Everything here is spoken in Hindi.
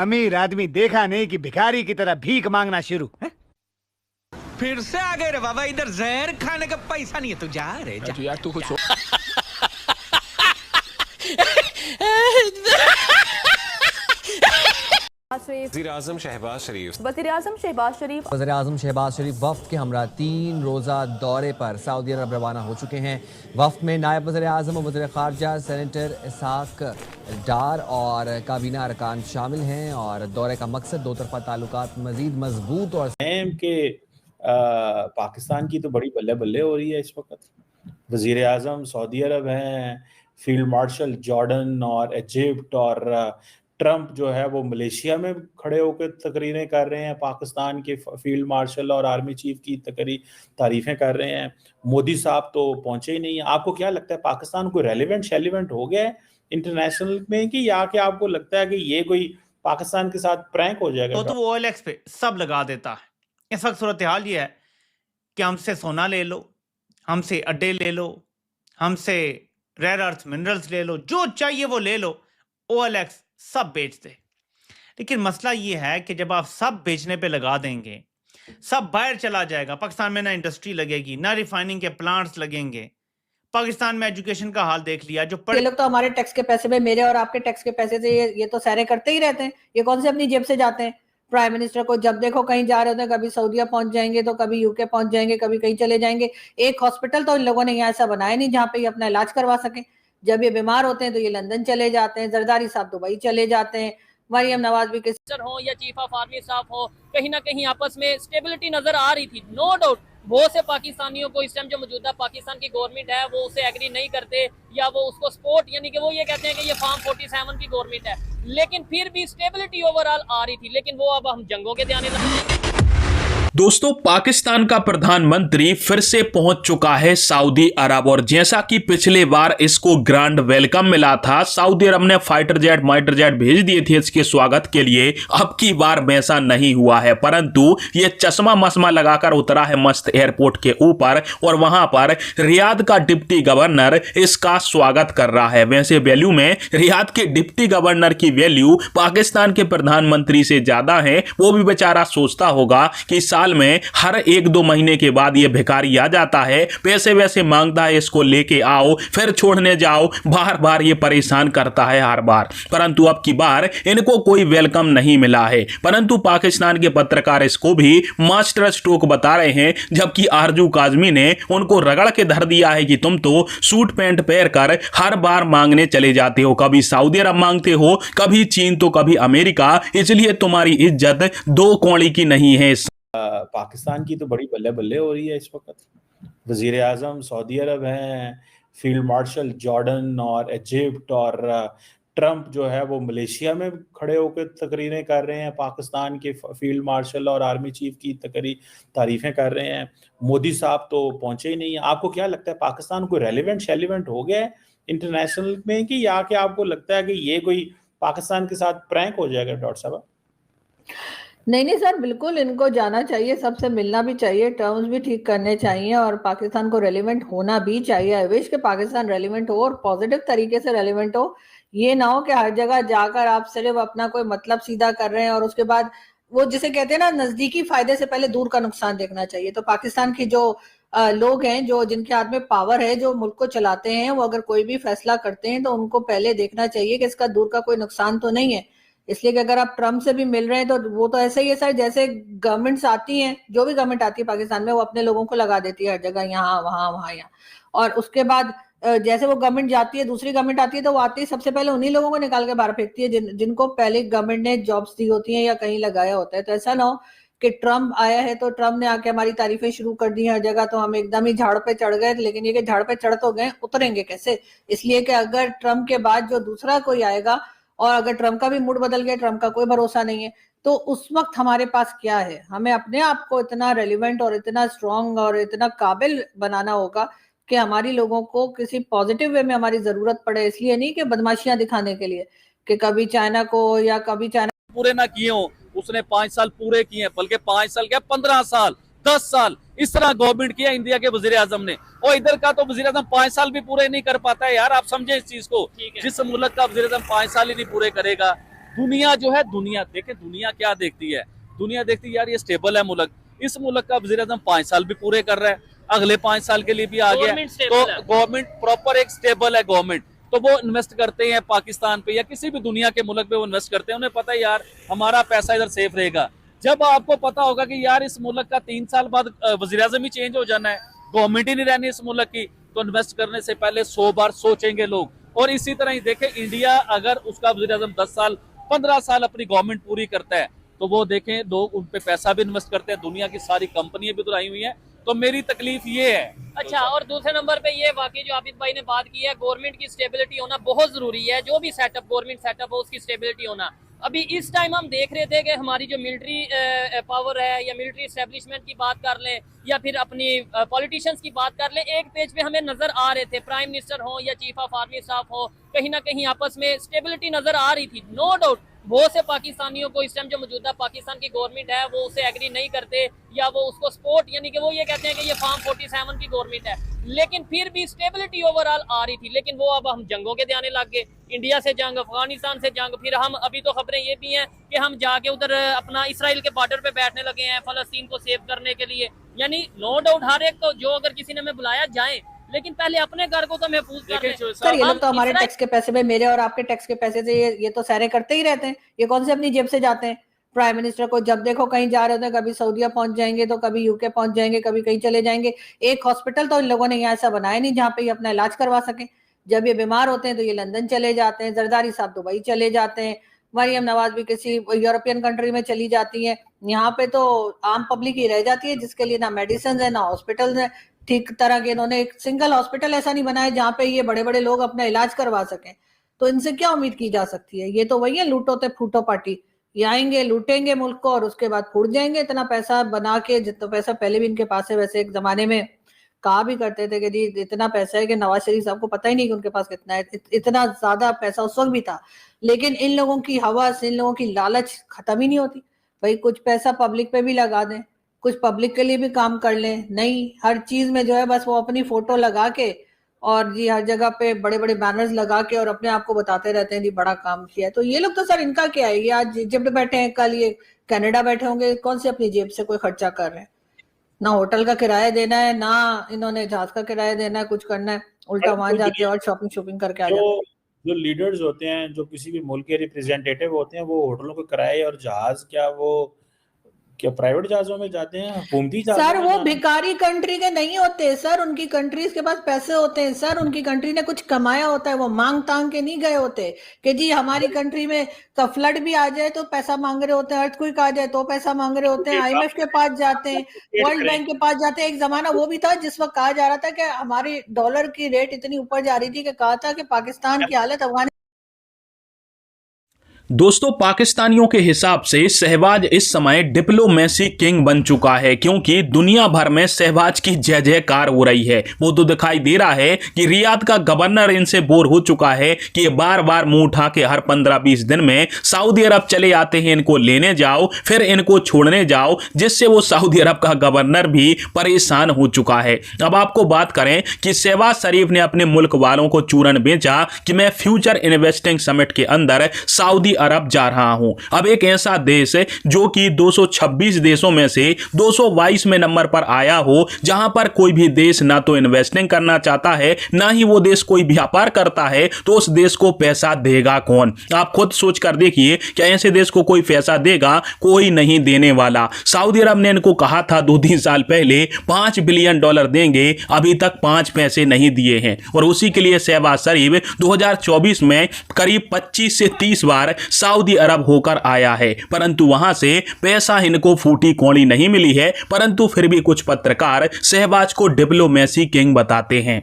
अमीर आदमी देखा नहीं कि भिखारी की तरह भीख मांगना शुरू है? फिर से आ गए रे बाबा, इधर जहर खाने का पैसा नहीं है, तू जा रे जा। यार तू कुछ वज़ीर-ए-आज़म शहबाज शरीफ वज़ीर-ए-आज़म शहबाज शरीफ वफ़द के हमरा 3 रोज़ा दौरे पर सऊदी अरब रवाना हो चुके हैं। वफ़द में नायब वज़ीर-ए-आज़म और वज़ीर ख़ारजा सेनेटर इसहाक डार और काबीना अरकान शामिल हैं और दौरे का मकसद दो तरफ़ा ताल्लुकात मज़ीद मजबूत और के पाकिस्तान की तो बड़ी बल्ले बल्ले हो रही है इस वक्त। वज़ीर-ए-आज़म सऊदी अरब हैं, फील्ड मार्शल जॉर्डन और इजिप्ट और ट्रंप जो है वो मलेशिया में खड़े होकर तकरीरें कर रहे हैं, पाकिस्तान के फील्ड मार्शल और आर्मी चीफ की तारीफें कर रहे हैं। मोदी साहब तो पहुंचे ही नहीं है। आपको क्या लगता है पाकिस्तान कोई रेलिवेंट हो गया है इंटरनेशनल में, कि या कि आपको लगता है कि ये कोई पाकिस्तान के साथ प्रैंक हो जाएगा? तो वो OLX पे सब लगा देता है। इस वक्त सूरत हाल ये है कि हमसे सोना ले लो, हमसे अड्डे ले लो, हमसे रेयर अर्थ मिनरल्स ले लो, जो चाहिए वो ले लो, OLX सब बेच दे। लेकिन मसला ये है कि जब आप सब बेचने पे लगा देंगे, सब बाहर चला जाएगा, पाकिस्तान में ना इंडस्ट्री लगेगी, ना रिफाइनिंग के प्लांट्स लगेंगे। पाकिस्तान में एजुकेशन का हाल देख लिया, जो ये लोग तो हमारे टैक्स के पैसे में, मेरे और आपके टैक्स के पैसे से ये तो सैरे करते ही रहते हैं। ये कौन से अपनी जेब से जाते हैं? प्राइम मिनिस्टर को जब देखो कहीं जा रहे होते हैं, कभी सऊदीया पहुंच जाएंगे तो कभी यूके पहुंच जाएंगे, कभी कहीं चले जाएंगे। एक हॉस्पिटल तो इन लोगों ने यहाँ ऐसा बनाया नहीं जहाँ पे ये अपना इलाज करवा सके। जब ये बीमार होते हैं तो ये लंदन चले जाते हैं, जरदारी साहब दुबई चले जाते हैं, मरियम नवाज भी किसी हो या चीफ ऑफ आर्मी स्टाफ हो, कहीं ना कहीं आपस में स्टेबिलिटी नजर आ रही थी। नो डाउट बहुत से पाकिस्तानियों को इस टाइम जो मौजूदा पाकिस्तान की गवर्नमेंट है वो उसे एग्री नहीं करते या वो उसको सपोर्ट, यानी कि वो ये कहते हैं कि ये फार्म 47 की गवर्नमेंट है, लेकिन फिर भी स्टेबिलिटी ओवरऑल आ रही थी। लेकिन वो अब हम जंगों के ध्यान लगे। दोस्तों, पाकिस्तान का प्रधानमंत्री फिर से पहुंच चुका है सऊदी अरब और जैसा कि पिछले बार इसको ग्रैंड वेलकम मिला था, सऊदी अरब ने फाइटर जेट भेज दिए थे इसके स्वागत के लिए। अब की बार वैसा नहीं हुआ है, परंतु ये चश्मा मस्मा लगाकर उतरा है मस्त एयरपोर्ट के ऊपर और वहां पर रियाद का डिप्टी गवर्नर इसका स्वागत कर रहा है। वैसे वैल्यू में रियाद के डिप्टी गवर्नर की वैल्यू पाकिस्तान के प्रधानमंत्री से ज्यादा है। वो भी बेचारा सोचता होगा कि साल में हर 1-2 महीने के बाद ये भिखारी आ जाता है, पैसे वैसे मांगता है, इसको लेके आओ फिर छोड़ने जाओ, बार बार ये परेशान करता है हर बार। परंतु अब की बार इनको कोई वेलकम नहीं मिला है, परंतु पाकिस्तान के पत्रकार इसको भी मास्टर स्ट्रोक बता रहे हैं, जबकि आरजू काजमी ने उनको रगड़ के धर दिया है कि तुम तो सूट पैंट पहन कर हर बार मांगने चले जाते हो, कभी सऊदी अरब मांगते हो, कभी चीन तो कभी अमेरिका, इसलिए तुम्हारी इज्जत 2 कौड़ी की नहीं है। पाकिस्तान की तो बड़ी बल्ले बल्ले हो रही है इस वक्त। वज़ीर-ए-आज़म सऊदी अरब हैं, फील्ड मार्शल जॉर्डन और इजिप्ट और ट्रंप जो है वो मलेशिया में खड़े होकर तकरीरें कर रहे हैं, पाकिस्तान के फील्ड मार्शल और आर्मी चीफ की तारीफें कर रहे हैं। मोदी साहब तो पहुंचे ही नहीं है। आपको क्या लगता है पाकिस्तान कोई रेलिवेंट हो गया है इंटरनेशनल में, कि या कि आपको लगता है कि ये कोई पाकिस्तान के साथ प्रैंक हो जाएगा? डॉक्टर साहब नहीं सर, बिल्कुल इनको जाना चाहिए, सबसे मिलना भी चाहिए, टर्म्स भी ठीक करने चाहिए और पाकिस्तान को रेलिवेंट होना भी चाहिए। आई विश कि पाकिस्तान रेलिवेंट हो और पॉजिटिव तरीके से रेलिवेंट हो। ये ना हो कि हर जगह जाकर आप सिर्फ अपना कोई मतलब सीधा कर रहे हैं और उसके बाद वो जिसे कहते हैं ना, नजदीकी फायदे से पहले दूर का नुकसान देखना चाहिए। तो पाकिस्तान की जो लोग हैं, जो जिनके हाथ में पावर है, जो मुल्क को चलाते हैं, वो अगर कोई भी फैसला करते हैं तो उनको पहले देखना चाहिए कि इसका दूर का कोई नुकसान तो नहीं है। इसलिए कि अगर आप ट्रम्प से भी मिल रहे हैं तो वो तो ऐसे ही है सर, जैसे गवर्नमेंट्स आती हैं, जो भी गवर्नमेंट आती है पाकिस्तान में, वो अपने लोगों को लगा देती है हर जगह, यहाँ वहाँ यहाँ। और उसके बाद जैसे वो गवर्नमेंट जाती है, दूसरी गवर्नमेंट आती है तो वो आती है सबसे पहले उन्हीं लोगों को निकाल के बाहर फेंकती है जिनको पहले गवर्नमेंट ने जॉब्स दी होती हैं या कहीं लगाया होता है। तो ऐसा ना हो कि ट्रम्प आया है तो ट्रम्प ने आके हमारी तारीफें शुरू कर दी हर जगह, तो हम एकदम ही झाड़ पे चढ़ गए। लेकिन ये कि झाड़ पे चढ़ तो गए, उतरेंगे कैसे? इसलिए कि अगर ट्रम्प के बाद जो दूसरा कोई आएगा और अगर ट्रम्प का भी मूड बदल गया, ट्रम्प का कोई भरोसा नहीं है, तो उस वक्त हमारे पास क्या है? हमें अपने आप को इतना रेलिवेंट और इतना स्ट्रॉन्ग और इतना काबिल बनाना होगा कि हमारी लोगों को किसी पॉजिटिव वे में हमारी जरूरत पड़े। इसलिए नहीं कि बदमाशियां दिखाने के लिए कि कभी चाइना को या कभी चाइना पूरे ना किए हो, उसने 5 साल पूरे किए हैं, बल्कि 5 साल क्या 15 साल 10 साल इस तरह गवर्नमेंट किया इंडिया के वजीर आजम ने। और इधर का तो वजीर आजम 5 साल भी पूरे नहीं कर पाता है यार, आप समझे इस चीज को। जिस मुल्क का वजीर आजम 5 साल ही नहीं पूरे करेगा, दुनिया जो है, दुनिया देखे, दुनिया क्या देखती है, दुनिया देखती है यार ये स्टेबल है मुल्क, इस मुल्क का वज़ीर-ए-आज़म 5 साल भी पूरे कर रहा है, अगले 5 साल के लिए भी आ गया, तो गवर्नमेंट प्रॉपर एक स्टेबल है गवर्नमेंट, तो वो इन्वेस्ट करते हैं पाकिस्तान पे या किसी भी दुनिया के मुल्क पे वो इन्वेस्ट करते हैं, उन्हें पता है यार हमारा पैसा इधर सेफ रहेगा। जब आपको पता होगा कि यार इस मुल्क का 3 साल बाद वज़ीर-ए-आज़म ही चेंज हो जाना है, गवर्नमेंट ही नहीं रहनी इस मुल्क की, तो इन्वेस्ट करने से पहले 100 बार सोचेंगे लोग। और इसी तरह ही देखें, इंडिया अगर उसका वज़ीर-ए-आज़म 10 साल 15 साल अपनी गवर्नमेंट पूरी करता है, तो वो देखें लोग उन पे पैसा भी इन्वेस्ट करते हैं, दुनिया की सारी कंपनियां भी उधर आई हुई हैं, तो मेरी तकलीफ ये है। अच्छा, और दूसरे नंबर पे ये वाकई जो आबिद भाई ने बात की है, गवर्नमेंट की स्टेबिलिटी होना बहुत जरूरी है, जो भी सेटअप गवर्नमेंट सेटअप हो उसकी स्टेबिलिटी होना। अभी इस टाइम हम देख रहे थे कि हमारी जो मिलिट्री पावर है या मिलिट्री एस्टेब्लिशमेंट की बात कर लें या फिर अपनी पॉलिटिशियंस की बात कर लें, एक पेज पे हमें नजर आ रहे थे, प्राइम मिनिस्टर हो या चीफ ऑफ आर्मी स्टाफ हो, कहीं ना कहीं आपस में स्टेबिलिटी नजर आ रही थी। नो डाउट बहुत से पाकिस्तानियों को इस टाइम जो मौजूदा पाकिस्तान की गवर्नमेंट है वो उसे एग्री नहीं करते या वो उसको सपोर्ट, यानी कि वो ये कहते हैं कि ये फार्म 47 की गवर्नमेंट है, लेकिन फिर भी स्टेबिलिटी ओवरऑल आ रही थी। लेकिन वो अब हम जंगों के आने लग गए, इंडिया से जंग, अफगानिस्तान से जंग, फिर हम अभी तो खबरें ये भी हैं कि हम जाके उधर अपना इसराइल के बॉर्डर पे बैठने लगे हैं फलस्तीन को सेव करने के लिए। यानी नो डाउट हर एक को जो अगर किसी ने हमें बुलाया जाए, लेकिन पहले अपने घर को तो महफूज कर लें। सर ये लोग तो हमारे टैक्स के पैसे में, मेरे और आपके टैक्स के पैसे से ये तो सहरे करते ही रहते हैं, ये कौन से अपनी जेब से जाते हैं। प्राइम मिनिस्टर को जब देखो कहीं जा रहे होते हैं, कभी सऊदीया पहुंच जाएंगे तो कभी यूके पहुंच जाएंगे, कभी कहीं चले जाएंगे। एक हॉस्पिटल तो इन लोगों ने यहाँ ऐसा बनाया नहीं जहाँ पे ये अपना इलाज करवा सके। जब ये बीमार होते हैं तो ये लंदन चले जाते हैं, जरदारी साहब दुबई चले जाते हैं, मरियम नवाज भी किसी यूरोपियन कंट्री में चली जाती है। यहाँ पे तो आम पब्लिक ही रह जाती है जिसके लिए ना मेडिसिन है ना हॉस्पिटल है ठीक तरह के। इन्होंने एक सिंगल हॉस्पिटल ऐसा नहीं बनाया जहाँ पे ये बड़े बड़े लोग अपना इलाज करवा सकें, तो इनसे क्या उम्मीद की जा सकती है। ये तो वही है लूटो ते फूटो पार्टी, ये आएंगे लूटेंगे मुल्क को और उसके बाद फूट जाएंगे। इतना पैसा बना के, जितना पैसा पहले भी इनके पास है, वैसे एक जमाने में कहा भी करते थे कि जी इतना पैसा है कि नवाज शरीफ साहब को पता ही नहीं कि उनके पास कितना है, इतना ज्यादा पैसा उस वक्त भी था। लेकिन इन लोगों की हवस, इन लोगों की लालच खत्म ही नहीं होती। भाई कुछ पैसा पब्लिक पे भी लगा दें, कुछ पब्लिक के लिए भी काम कर लें, नहीं हर चीज में जो है बस वो अपनी फोटो लगा के और जी हर जगह पे बड़े बड़े बैनर्स लगा के और अपने आप को बताते रहते हैं जी बड़ा काम किया है। तो ये लोग तो सर इनका क्या है, ये आज इजिप्ट बैठे हैं, कल ये कनाडा बैठे होंगे, कौन से अपनी जेब से कोई खर्चा कर रहे हैं। ना होटल का किराया देना है, ना इन्होंने जहाज का किराया देना है, कुछ करना है, उल्टा वहां जाके और शॉपिंग करके आ जाते हैं। जो लीडर्स होते हैं, जो किसी भी मुल्क के रिप्रेजेंटेटिव होते हैं, वो होटलों को किराए और जहाज क्या प्राइवेट जहाजों में जाते हैं, हुकूमती जहाजों सर में वो भिखारी कंट्री के नहीं होते सर, उनकी कंट्रीज के पास पैसे होते हैं सर, उनकी कंट्री ने कुछ कमाया होता है, वो मांग तांग के नहीं गए होते कि जी हमारी कंट्री में का फ्लड भी आ जाए तो पैसा मांग रहे होते हैं, अर्थक्वेक आ जाए तो पैसा मांग रहे होते हैं, IMF के पास जाते हैं, वर्ल्ड बैंक के पास जाते हैं। एक जमाना वो भी था जिस वक्त कहा जा रहा था कि हमारी डॉलर की रेट इतनी ऊपर जा रही थी कि कहा था कि पाकिस्तान की हालत अफगानिस्तान। दोस्तों पाकिस्तानियों के हिसाब से शहबाज इस समय डिप्लोमेसी किंग बन चुका है, क्योंकि दुनिया भर में शहबाज की जय जयकार हो रही है। वो तो दिखाई दे रहा है कि रियाद का गवर्नर इनसे बोर हो चुका है कि ये बार बार मुंह उठा के हर 15-20 दिन में सऊदी अरब चले आते हैं, इनको लेने जाओ फिर इनको छोड़ने जाओ, जिससे वो सऊदी अरब का गवर्नर भी परेशान हो चुका है। अब आपको बात करें कि शहबाज शरीफ ने अपने मुल्क वालों को चूरन बेचा कि मैं फ्यूचर इन्वेस्टिंग समिट के अंदर सऊदी अरब जा रहा हूं। अब एक ऐसा देश जो कि 226 देशों में से 222 में नंबर पर आया हो, जहां पर कोई भी देश ना तो इन्वेस्टिंग करना चाहता है, ना ही वो देश कोई व्यापार करता है, तो उस देश को पैसा देगा कौन? आप खुद सोच कर देखिए, क्या ऐसे देश को कोई पैसा देगा? कोई नहीं देने वाला। सऊदी अरब ने इनको कहा था 2-3 साल पहले $5 बिलियन देंगे, अभी तक 5 पैसे नहीं दिए हैं। और उसी के लिए शहबाज शरीफ 2024 में करीब 25 से 30 बार सऊदी अरब होकर आया है, परंतु वहां से पैसा इनको फूटी कौड़ी नहीं मिली है। परंतु फिर भी कुछ पत्रकार शहबाज को डिप्लोमेसी किंग बताते हैं।